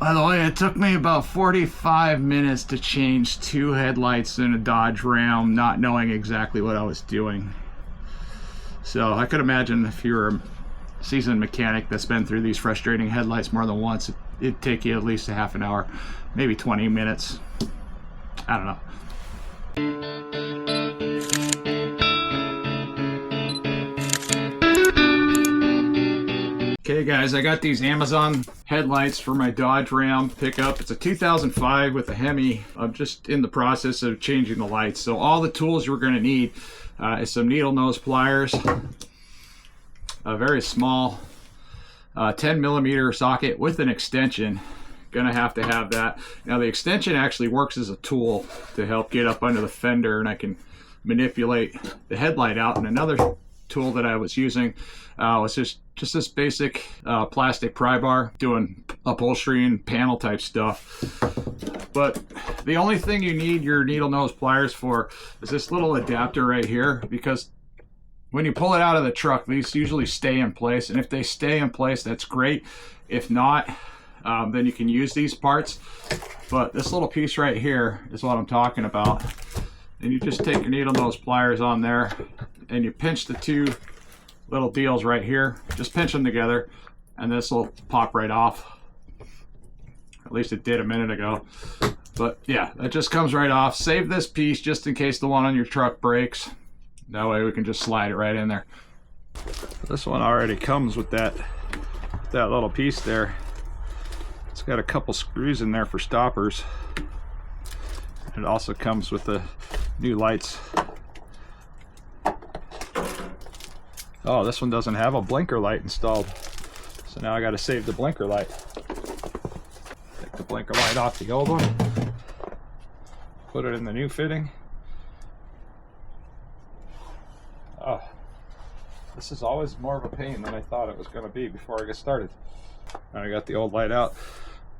By the way, it took me about 45 minutes to change 2 headlights in a Dodge Ram, not knowing exactly what I was doing. So I could imagine if you were a seasoned mechanic that's been through these frustrating headlights more than once, it'd take you at least a half an hour, maybe 20 minutes. I don't know. Okay guys, I got these Amazon headlights for my Dodge Ram pickup. It's a 2005 with a Hemi. I'm just in the process of changing the lights. So all the tools you're going to need is some needle nose pliers, a very small 10 millimeter socket with an extension. Gonna have to have that. Now the extension actually works as a tool to help get up under the fender, and I can manipulate the headlight out. And another tool that I was using was just this basic plastic pry bar, doing upholstery and panel type stuff. But the only thing you need your needle nose pliers for is this little adapter right here, because when you pull it out of the truck, these usually stay in place, and if they stay in place, that's great. If not, then you can use these parts. But this little piece right here is what I'm talking about. And you just take your needle nose pliers on there and you pinch the 2 little deals right here. Just pinch them together and this will pop right off. At least it did a minute ago. But yeah, that just comes right off. Save this piece just in case the one on your truck breaks. That way we can just slide it right in there. This one already comes with that little piece there. It's got a couple screws in there for stoppers. It also comes with the new lights. Oh, this one doesn't have a blinker light installed. So now I got to save the blinker light. Take the blinker light off the old one. Put it in the new fitting. Oh, this is always more of a pain than I thought it was going to be before I get started. I got the old light out.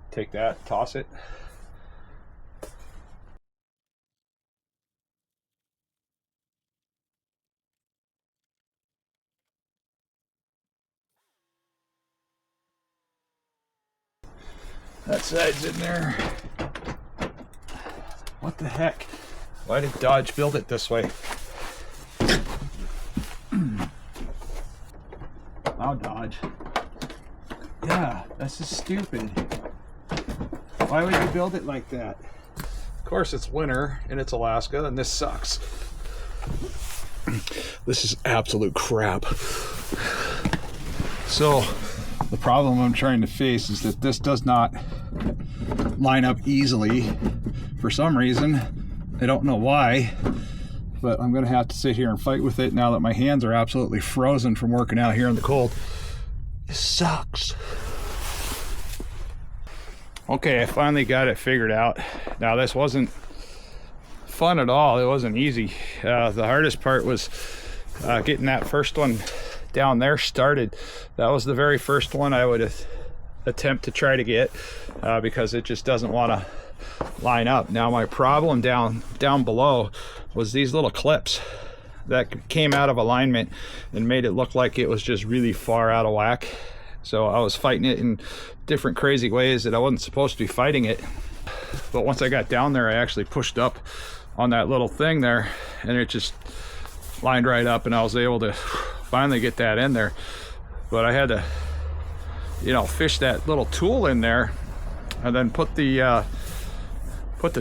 Take that, toss it. That side's in there. What the heck? Why did Dodge build it this way? Wow, Dodge. Yeah, this is stupid. Why would you build it like that? Of course, it's winter and it's Alaska, and this sucks. This is absolute crap. So, the problem I'm trying to face is that this does not line up easily for some reason. I don't know why, but I'm going to have to sit here and fight with it now that my hands are absolutely frozen from working out here in the cold. This sucks. Okay, I finally got it figured out. Now this wasn't fun at all. It wasn't easy. The hardest part was getting that first one down there started. That was the very first one I would attempt to try to get because it just doesn't want to line up. Now my problem down below was these little clips that came out of alignment and made it look like it was just really far out of whack. So I was fighting it in different crazy ways that I wasn't supposed to be fighting it. But once I got down there, I actually pushed up on that little thing there and it just lined right up, and I was able to finally get that in there. But I had to, fish that little tool in there and then put the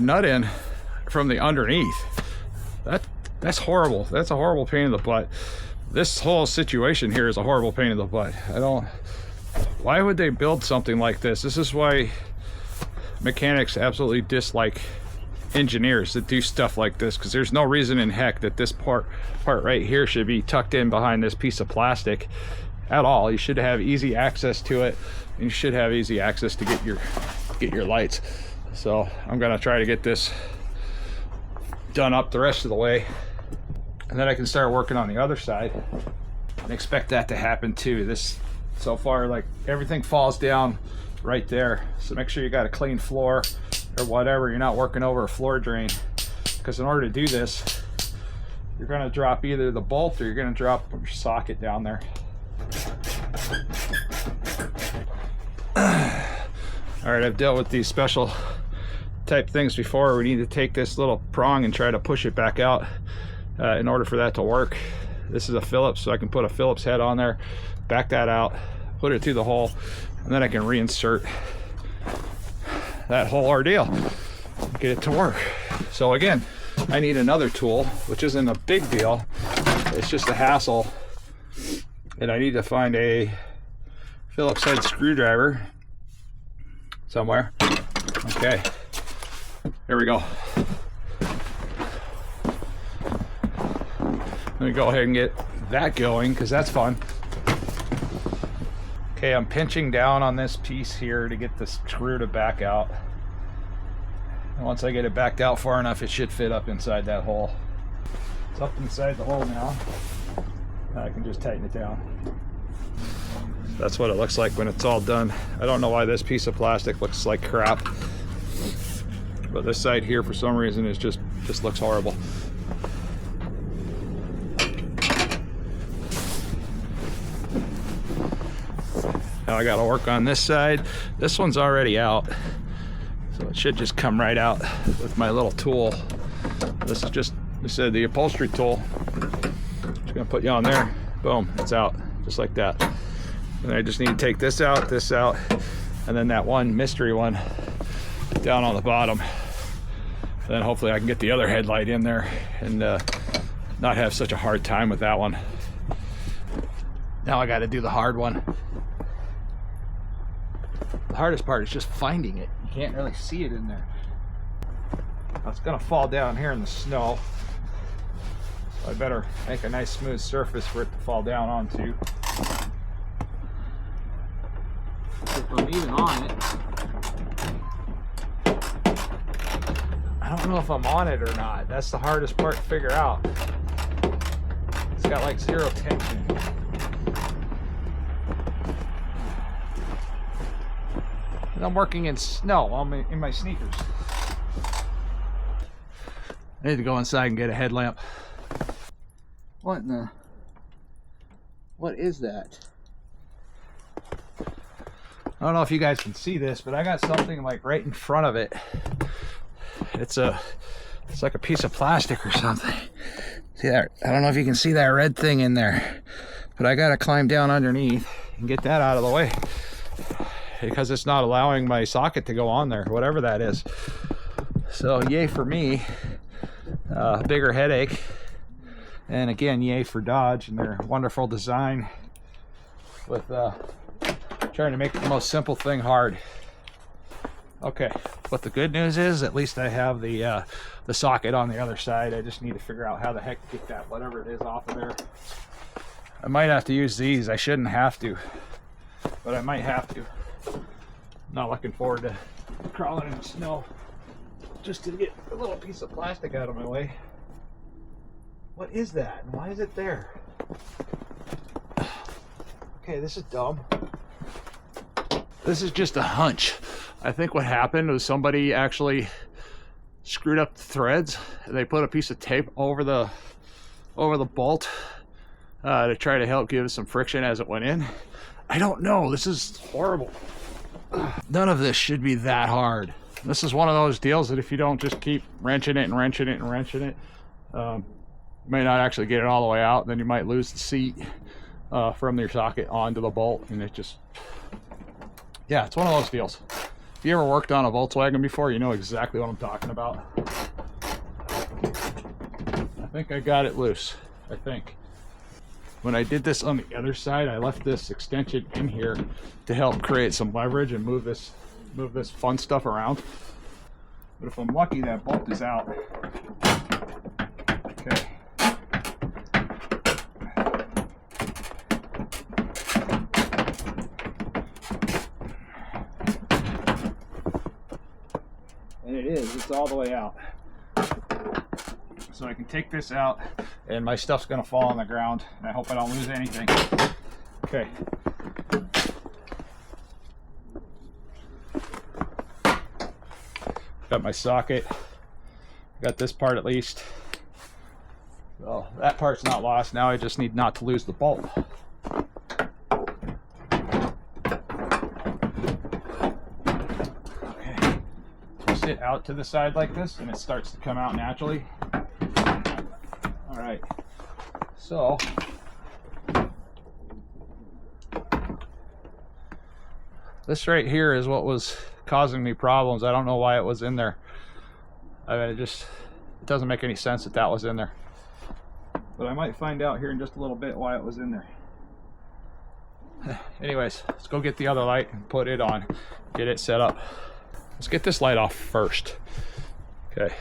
nut in from the underneath. That's horrible. That's a horrible pain in the butt. This whole situation here is a horrible pain in the butt. Why would they build something like this? This is why mechanics absolutely dislike engineers that do stuff like this, because there's no reason in heck that this part right here should be tucked in behind this piece of plastic at all. You should have easy access to it, and you should have easy access to get your lights. So I'm gonna try to get this done up the rest of the way, and then I can start working on the other side and expect that to happen too. This so far, like, everything falls down right there, so make sure you got a clean floor or whatever. You're not working over a floor drain, because in order to do this, you're going to drop either the bolt or you're going to drop your socket down there. All right, I've dealt with these special type things before. We need to take this little prong and try to push it back out in order for that to work. This is a Phillips, so I can put a Phillips head on there, back that out, put it through the hole, and then I can reinsert that whole ordeal, get it to work. So again, I need another tool, which isn't a big deal. It's just a hassle. And I need to find a Phillips head screwdriver somewhere. Okay, here we go. Let me go ahead and get that going, because that's fun. Okay, I'm pinching down on this piece here to get the screw to back out. And once I get it backed out far enough, it should fit up inside that hole. It's up inside the hole now. Now I can just tighten it down. That's what it looks like when it's all done. I don't know why this piece of plastic looks like crap, but this side here for some reason is just looks horrible. Now I gotta work on this side. This one's already out, so it should just come right out with my little tool. This is just, I said, the upholstery tool. Just gonna put you on there, boom, it's out, just like that. And I just need to take this out, and then that one mystery one down on the bottom. And then hopefully I can get the other headlight in there and not have such a hard time with that one. Now I gotta do the hard one. The hardest part is just finding it. You can't really see it in there. It's gonna fall down here in the snow. So I better make a nice smooth surface for it to fall down onto. If I'm even on it. I don't know if I'm on it or not. That's the hardest part to figure out. It's got like zero tension. And I'm working in snow. I'm in my sneakers. I need to go inside and get a headlamp. What in the... What is that? I don't know if you guys can see this, but I got something like right in front of it. It's like a piece of plastic or something. See that? I don't know if you can see that red thing in there, but I gotta climb down underneath and get that out of the way because it's not allowing my socket to go on there, whatever that is. So yay for me. Bigger headache. And again, yay for Dodge and their wonderful design with trying to make the most simple thing hard. Okay, but the good news is at least I have the socket on the other side. I just need to figure out how the heck to get that whatever it is off of there. I might have to use these. I shouldn't have to, but I might have to. Not looking forward to crawling in the snow just to get a little piece of plastic out of my way. What is that? And why is it there? Okay, this is dumb. This is just a hunch. I think what happened was somebody actually screwed up the threads. They put a piece of tape over the bolt to try to help give it some friction as it went in. I don't know. This is horrible. None of this should be that hard. This is one of those deals that if you don't just keep wrenching it and wrenching it and wrenching it, you may not actually get it all the way out. Then you might lose the seat from your socket onto the bolt, and it just... Yeah, it's one of those deals. If you ever worked on a Volkswagen before, you know exactly what I'm talking about. I think I got it loose. I think. When I did this on the other side, I left this extension in here to help create some leverage and move this fun stuff around. But if I'm lucky, that bolt is out. Okay. And it is, it's all the way out. So I can take this out and my stuff's gonna fall on the ground and I hope I don't lose anything. Okay. Got my socket. Got this part at least. Well, that part's not lost. Now I just need not to lose the bolt. twist it out to the side like this and it starts to come out naturally. All right, so this right here is what was causing me problems. I don't know why it was in there. I mean, it doesn't make any sense that was in there. But I might find out here in just a little bit why it was in there. Anyways, let's go get the other light and put it on, get it set up. Let's get this light off first. Okay.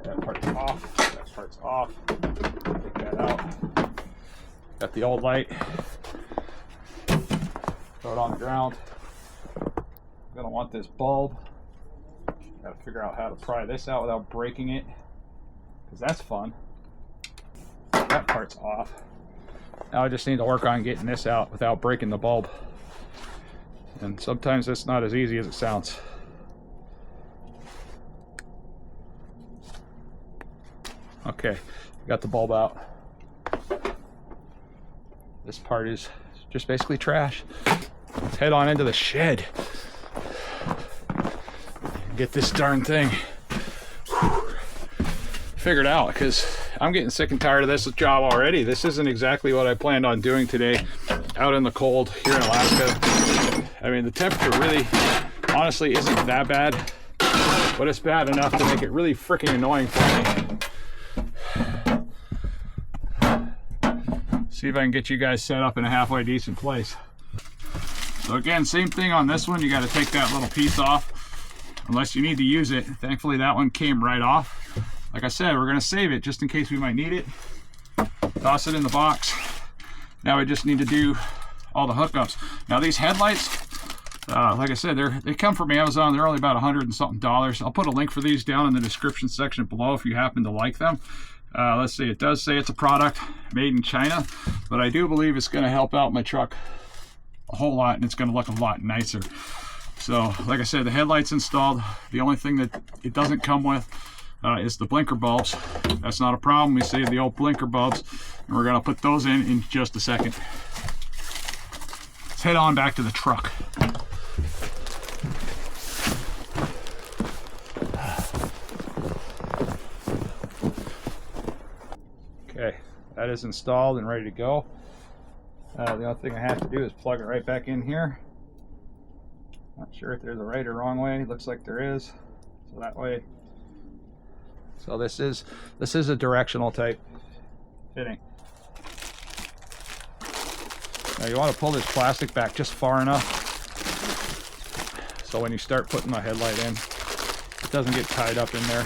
That part's off. That part's off. Take that out. Got the old light. Throw it on the ground. I'm gonna want this bulb. Gotta figure out how to pry this out without breaking it, because that's fun. That part's off. Now I just need to work on getting this out without breaking the bulb. And sometimes it's not as easy as it sounds. Okay, got the bulb out. This part is just basically trash. Let's head on into the shed. Get this darn thing figured out, because I'm getting sick and tired of this job already. This isn't exactly what I planned on doing today out in the cold here in Alaska. I mean, the temperature really honestly isn't that bad, but it's bad enough to make it really freaking annoying for me. See if I can get you guys set up in a halfway decent place. So again, same thing on this one. You got to take that little piece off unless you need to use it. Thankfully that one came right off. Like I said, we're going to save it just in case we might need it. Toss it in the box. Now we just need to do all the hookups. Now these headlights, like I said, they come from Amazon. They're only about $100 and something. I'll put a link for these down in the description section below if you happen to like them. Let's see, it does say it's a product made in China, but I do believe it's going to help out my truck a whole lot, and it's going to look a lot nicer. So like I said, the headlight's installed. The only thing that it doesn't come with is the blinker bulbs. That's not a problem. We saved the old blinker bulbs, and we're going to put those in just a second. Let's head on back to the truck. Okay, that is installed and ready to go. The only thing I have to do is plug it right back in here. Not sure if there's a right or wrong way. Looks like there is. So that way. So this is a directional type fitting. Now you want to pull this plastic back just far enough so when you start putting the headlight in, it doesn't get tied up in there.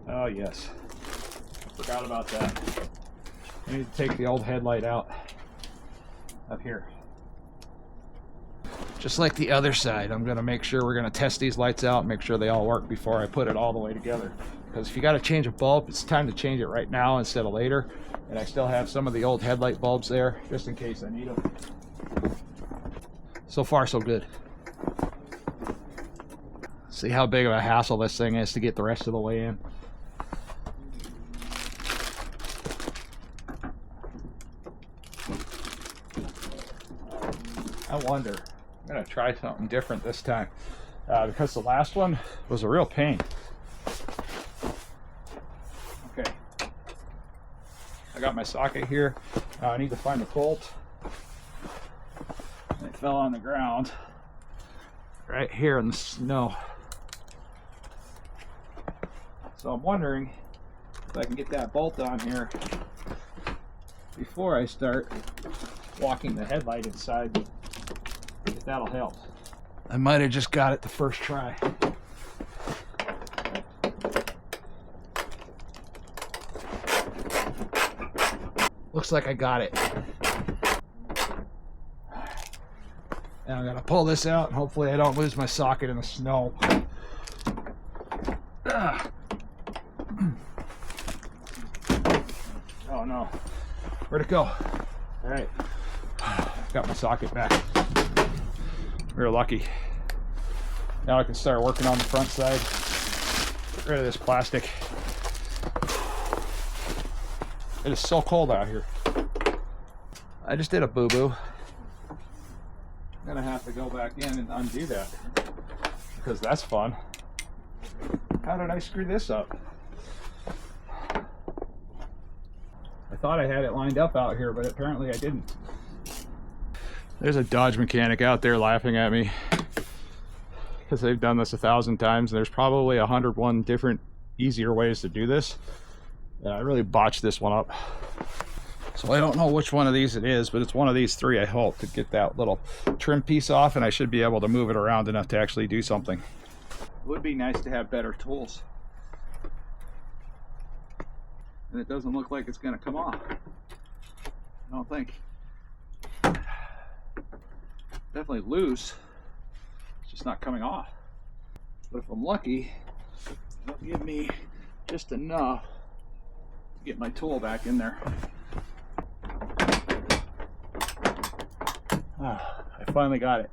Oh yes, forgot about that. I need to take the old headlight out up here. Just like the other side, I'm going to make sure we're going to test these lights out, make sure they all work before I put it all the way together. Because if you got to change a bulb, it's time to change it right now instead of later. And I still have some of the old headlight bulbs there, just in case I need them. So far, so good. See how big of a hassle this thing is to get the rest of the way in. I wonder. I'm going to try something different this time because the last one was a real pain. Okay. I got my socket here. I need to find a bolt. It fell on the ground right here in the snow. So I'm wondering if I can get that bolt on here before I start walking the headlight inside. If that'll help. I might have just got it the first try. Looks like I got it. Now I'm gonna pull this out and hopefully I don't lose my socket in the snow. Oh no. Where'd it go? All right. Got my socket back. We were lucky. Now I can start working on the front side. Get rid of this plastic. It is so cold out here. I just did a boo-boo. I'm gonna have to go back in and undo that because that's fun. How did I screw this up? I thought I had it lined up out here, but apparently I didn't. There's a Dodge mechanic out there laughing at me because they've done this 1,000 times, and there's probably 101 different easier ways to do this. And I really botched this one up. So I don't know which one of these it is, but it's one of these three. I hope to get that little trim piece off, and I should be able to move it around enough to actually do something. It would be nice to have better tools. And it doesn't look like it's going to come off. I don't think. Definitely loose. It's just not coming off. But if I'm lucky, it'll give me just enough to get my tool back in there. I finally got it.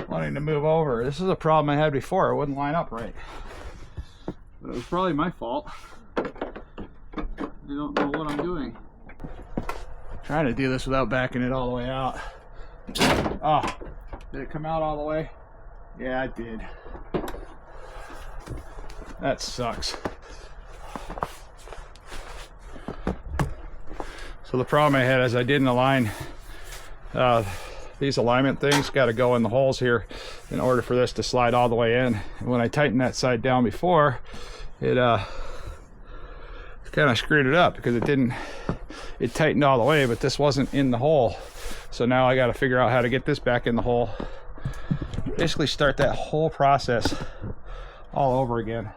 Wanting to move over. This is a problem I had before. It wouldn't line up right. But it was probably my fault. I don't know what I'm doing. Trying to do this without backing it all the way out. Oh, did it come out all the way? Yeah, it did. That sucks. So the problem I had is I didn't align these alignment things. Got to go in the holes here in order for this to slide all the way in. And when I tightened that side down before, it kind of screwed it up because it tightened all the way, but this wasn't in the hole. So now I got to figure out how to get this back in the hole. Basically start that whole process all over again.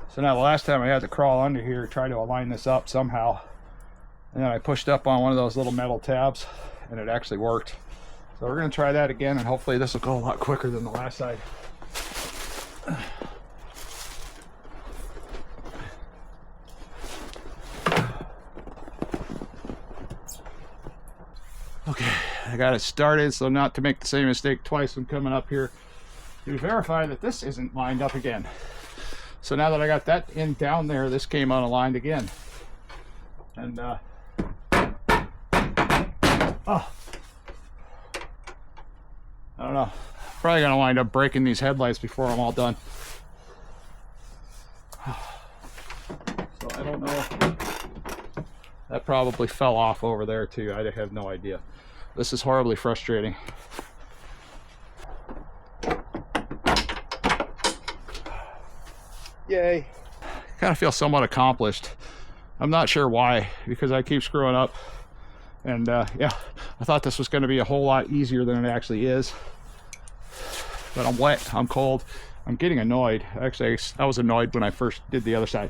So now the last time I had to crawl under here, try to align this up somehow. And then I pushed up on one of those little metal tabs and it actually worked. So we're going to try that again, and hopefully this will go a lot quicker than the last side. Okay, I got it started, so not to make the same mistake twice when coming up here to verify that this isn't lined up again. So now that I got that in down there, this came unaligned again. And oh, I don't know. Probably gonna wind up breaking these headlights before I'm all done. So I don't know. That probably fell off over there too. I have no idea. This is horribly frustrating. Yay. Kind of feel somewhat accomplished. I'm not sure why, because I keep screwing up. And yeah, I thought this was going to be a whole lot easier than it actually is. But I'm wet, I'm cold, I'm getting annoyed. Actually, I was annoyed when I first did the other side.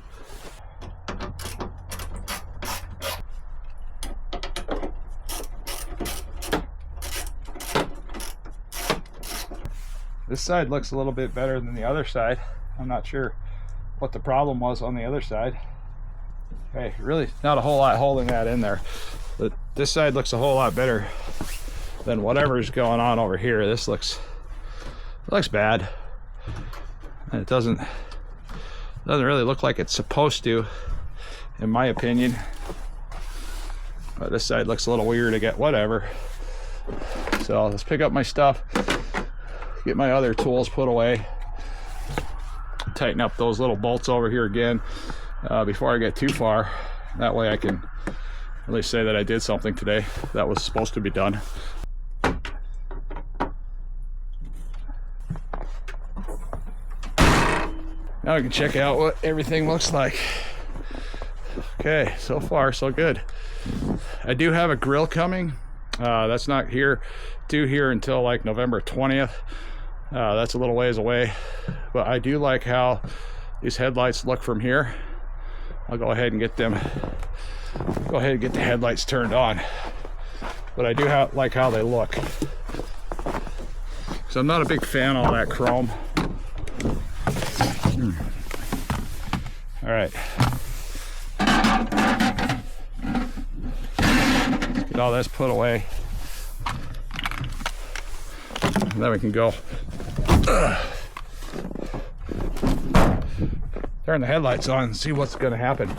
This side looks a little bit better than the other side. I'm not sure what the problem was on the other side. Hey, really not a whole lot holding that in there. But this side looks a whole lot better than whatever's going on over here. This looks bad. And it doesn't really look like it's supposed to, in my opinion. But this side looks a little weird to get whatever. So let's pick up my stuff, get my other tools put away, tighten up those little bolts over here again before I get too far. That way I can at least say that I did something today that was supposed to be done. Now I can check out what everything looks like. Okay, so far so good. I do have a grill coming. That's not due here until like November 20th. That's a little ways away, but I do like how these headlights look from here. I'll go ahead and get the headlights turned on, but I do like how they look. So I'm not a big fan of all that chrome. All right, let's get all this put away, and then we can go. turn the headlights on and see what's going to happen.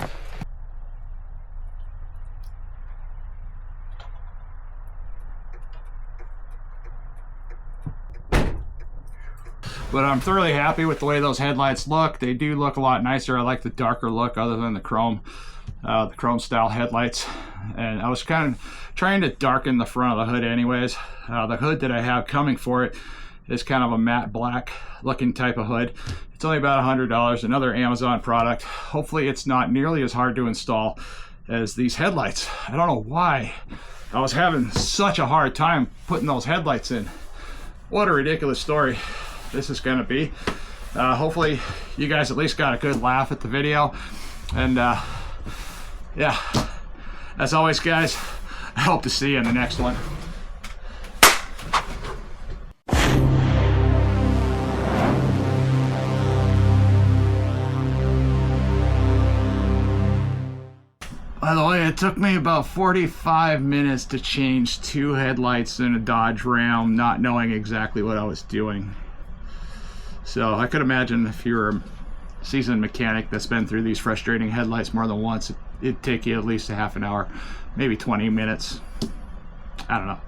But I'm thoroughly happy with the way those headlights look. They do look a lot nicer. I like the darker look other than the chrome style headlights. And I was kind of trying to darken the front of the hood anyways. The hood that I have coming for it is kind of a matte black looking type of hood. It's only about $100, another Amazon product. Hopefully it's not nearly as hard to install as these headlights. I don't know why I was having such a hard time putting those headlights in. What a ridiculous story this is going to be. Hopefully you guys at least got a good laugh at the video. And yeah, as always guys, I hope to see you in the next one. By the way, it took me about 45 minutes to change 2 headlights in a Dodge Ram, not knowing exactly what I was doing. So I could imagine if you're a seasoned mechanic that's been through these frustrating headlights more than once, it'd take you at least a half an hour, maybe 20 minutes. I don't know.